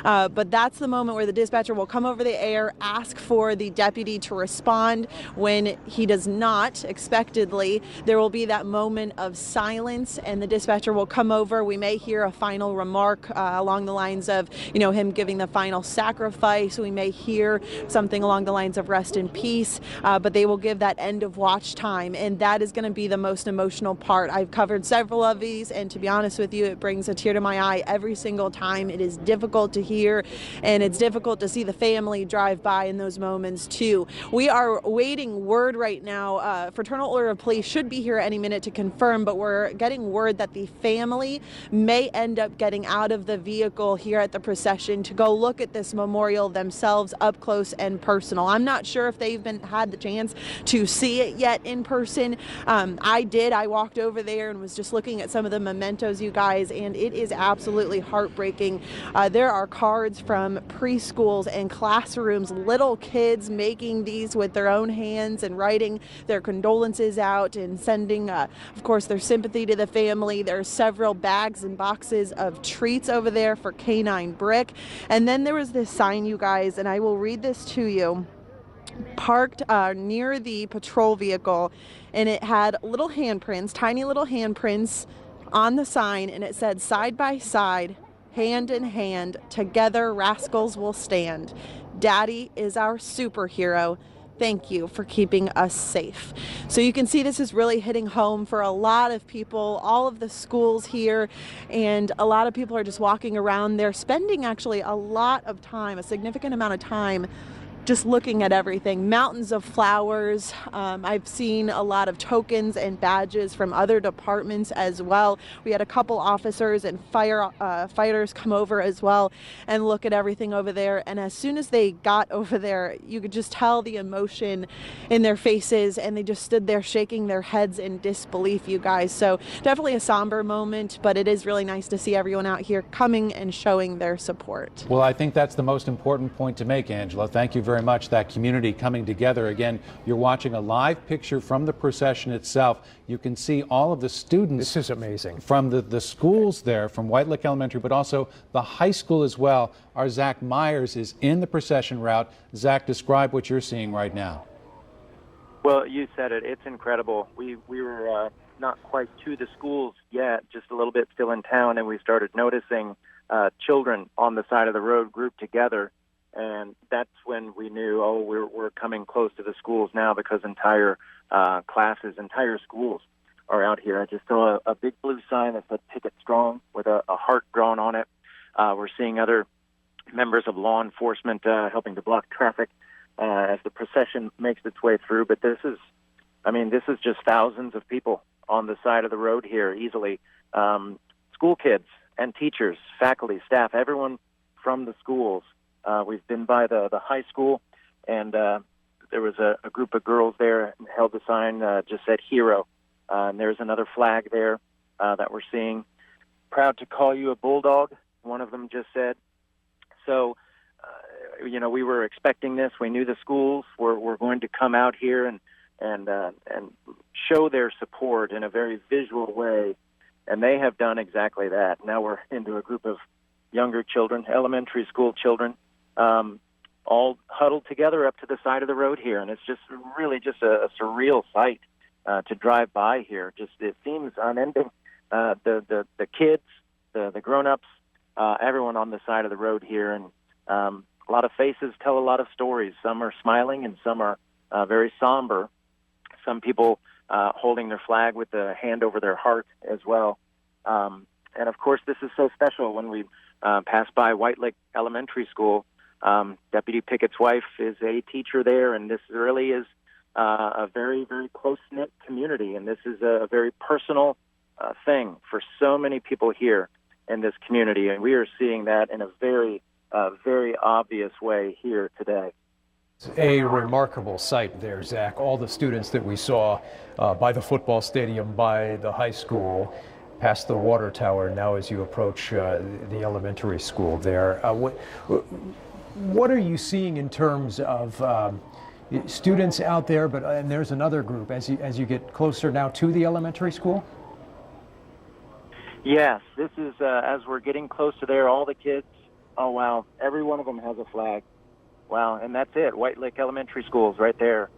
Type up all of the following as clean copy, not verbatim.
But that's the moment where the dispatcher will come over the air, ask for the deputy to respond. When he does not, expectedly, there will be that moment of silence, and the dispatcher will come over. We may hear a final remark along the lines of, him giving the final sacrifice. We may hear something along the lines of rest in peace, but they will give that end of watch time, and that is going to be the most emotional part. I've covered several of these, and to be honest with you, it brings a tear to my eye every single time. It is difficult to hear, and it's difficult to see the family drive by in those moments too. We are waiting word right now. Fraternal Order of Police should be here any minute to confirm, but we're getting word that the family may end up getting out of the vehicle here at the procession to go look at this memorial themselves up close and personal. I'm not sure if they've had the chance to see it yet in person. I did. I walked over there and was just looking at some of the mementos, you guys, and it is absolutely heartbreaking. There are cards from preschools and classrooms, little kids making these with their own hands and writing their condolences out and sending, of course, their sympathy to the family. There are several bags and boxes of treats over there for Canine Brick. And then there was this sign, you guys, and I will read this to you, parked near the patrol vehicle, and it had little handprints, tiny little handprints on the sign, and it said, "Side by side, hand in hand, together rascals will stand. Daddy is our superhero. Thank you for keeping us safe." So you can see this is really hitting home for a lot of people, all of the schools here, and a lot of people are just walking around. They're spending actually a lot of time, a significant amount of time, just looking at everything. Mountains of flowers. I've seen a lot of tokens and badges from other departments as well. We had a couple officers and fighters come over as well and look at everything over there. And as soon as they got over there, you could just tell the emotion in their faces, and they just stood there shaking their heads in disbelief, you guys. So definitely a somber moment, but it is really nice to see everyone out here coming and showing their support. Well, I think that's the most important point to make, Angela. Thank you very much. That community coming together. Again, you're watching a live picture from the procession itself. You can see all of the students. This is amazing. From the schools there, from White Lick Elementary, but also the high school as well. Our Zach Myers is in the procession route. Zach, describe what you're seeing right now. Well, you said it. It's incredible. We were not quite to the schools yet, just a little bit still in town, and we started noticing children on the side of the road grouped together. And that's when we knew, we're coming close to the schools now, because entire classes, entire schools are out here. I just saw a big blue sign that said Pickett Strong with a heart drawn on it. We're seeing other members of law enforcement helping to block traffic as the procession makes its way through. But this is just thousands of people on the side of the road here easily. School kids and teachers, faculty, staff, everyone from the schools. We've been by the high school, and there was a group of girls there and held the sign, just said hero. And there's another flag there that we're seeing. Proud to call you a bulldog, one of them just said. So, we were expecting this. We knew the schools were going to come out here and show their support in a very visual way, and they have done exactly that. Now we're into a group of younger children, elementary school children, all huddled together up to the side of the road here, and it's just really just a surreal sight to drive by here. Just it seems unending. The kids, the grown-ups, everyone on the side of the road here, and a lot of faces tell a lot of stories. Some are smiling, and some are very somber. Some people holding their flag with a hand over their heart as well. And of course, this is so special when we pass by White Lick Elementary School. Deputy Pickett's wife is a teacher there, and this really is a very, very close-knit community, and this is a very personal thing for so many people here in this community, and we are seeing that in a very, very obvious way here today. It's a remarkable sight there, Zach. All the students that we saw by the football stadium, by the high school, past the water tower, now as you approach the elementary school there. What are you seeing in terms of students out there, and there's another group as you get closer now to the elementary school? Yes, this is as we're getting close to there, all the kids Oh, wow. Every one of them has a flag. Wow. And that's it. White Lake Elementary School's right there.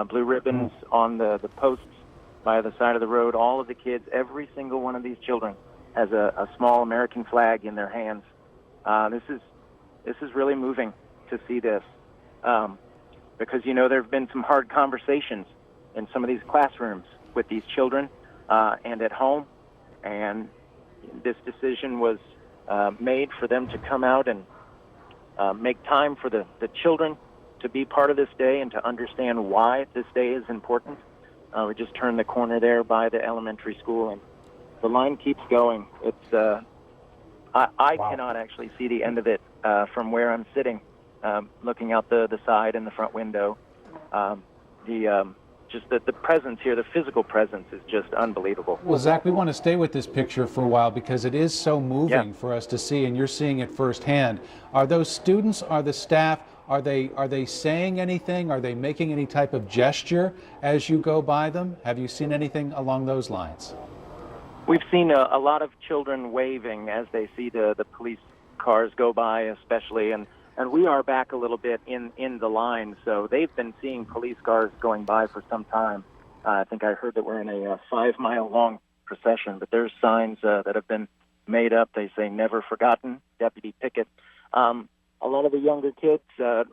Blue ribbons on the posts by the side of the road. All of the kids, every single one of these children has a small American flag in their hands. This is really moving to see this, because, you know, there have been some hard conversations in some of these classrooms with these children and at home, and this decision was made for them to come out and make time for the children to be part of this day and to understand why this day is important. We just turned the corner there by the elementary school, and the line keeps going. It's I cannot actually see the end of it from where I'm sitting, looking out the side and the front window. Just the presence here, the physical presence, is just unbelievable. Well, Zach, we want to stay with this picture for a while because it is so moving for us to see, and you're seeing it firsthand. Are those students, are the staff, are they saying anything? Are they making any type of gesture as you go by them? Have you seen anything along those lines? We've seen a lot of children waving as they see the police cars go by, especially, and we are back a little bit in the line, so they've been seeing police cars going by for some time. I think I heard that we're in a 5-mile-long procession, but there's signs that have been made up. They say, "Never forgotten, Deputy Pickett." A lot of the younger kids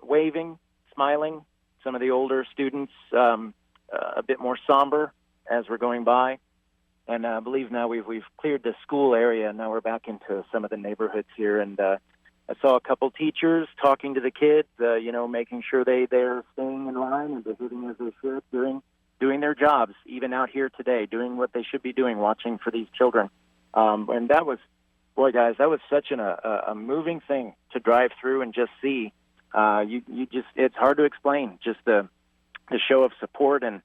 waving, smiling. Some of the older students a bit more somber as we're going by. And I believe now we've cleared the school area. Now we're back into some of the neighborhoods here. And I saw a couple teachers talking to the kids, making sure they're staying in line and behaving as they should, doing their jobs, even out here today, doing what they should be doing, watching for these children. And that was, boy, guys, that was such a moving thing to drive through and just see. It's hard to explain, just the show of support and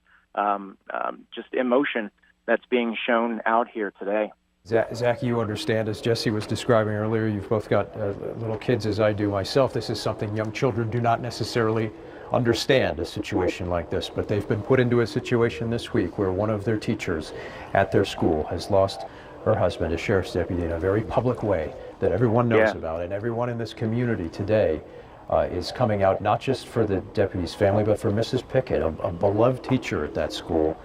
just emotion that's being shown out here today. Zach, you understand, as Jesse was describing earlier, you've both got little kids, as I do myself. This is something young children do not necessarily understand, a situation like this, but they've been put into a situation this week where one of their teachers at their school has lost her husband, a sheriff's deputy, in a very public way that everyone knows about, and everyone in this community today is coming out, not just for the deputy's family, but for Mrs. Pickett, a beloved teacher at that school.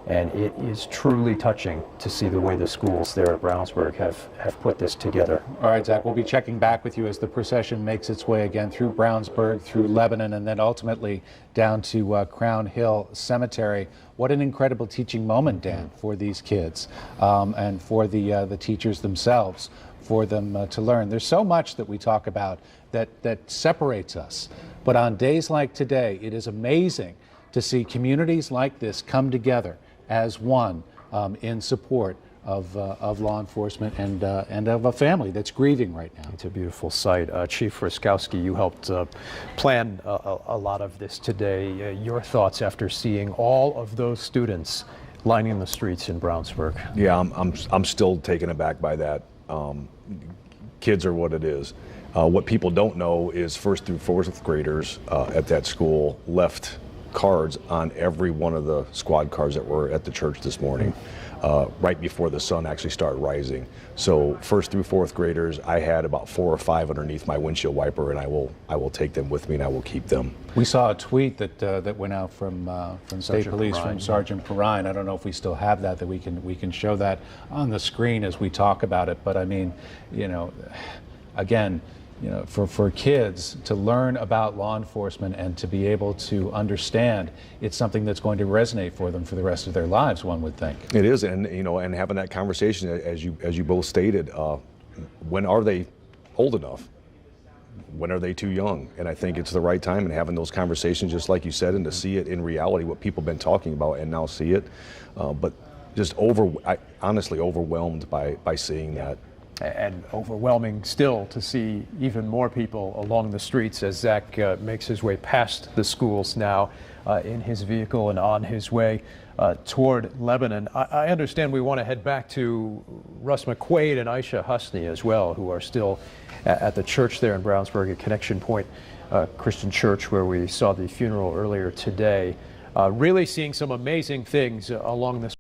And it is truly touching to see the way the schools there at Brownsburg have put this together. All right, Zach, we'll be checking back with you as the procession makes its way again through Brownsburg, through Lebanon, and then ultimately down to Crown Hill Cemetery. What an incredible teaching moment, Dan, for these kids and for the teachers themselves, for them to learn. There's so much that we talk about that separates us. But on days like today, it is amazing to see communities like this come together as one in support of law enforcement and of a family that's grieving right now. It's a beautiful sight. Chief Ruskowski, you helped plan a lot of this today. Your thoughts after seeing all of those students lining the streets in Brownsburg? Yeah, I'm still taken aback by that. Kids are what it is. What people don't know is 1st through 4th graders at that school left cards on every one of the squad cars that were at the church this morning, right before the sun actually started rising. So 1st through 4th graders, I had about 4 or 5 underneath my windshield wiper, and I will take them with me and I will keep them. We saw a tweet that went out from State Police, from Sergeant Perrine. I don't know if we still have that we can show that on the screen as we talk about it. But I mean, again, for kids to learn about law enforcement and to be able to understand, it's something that's going to resonate for them for the rest of their lives, one would think. It is, and and having that conversation, as you both stated, when are they old enough? When are they too young? And I think it's the right time, and having those conversations, just like you said, and to see it in reality, what people have been talking about, and now see it. But just honestly overwhelmed by seeing that. And overwhelming still to see even more people along the streets as Zach makes his way past the schools now in his vehicle and on his way toward Lebanon. I understand we want to head back to Russ McQuaid and Aisha Husney as well, who are still at the church there in Brownsburg at Connection Point Christian Church, where we saw the funeral earlier today. Really seeing some amazing things along this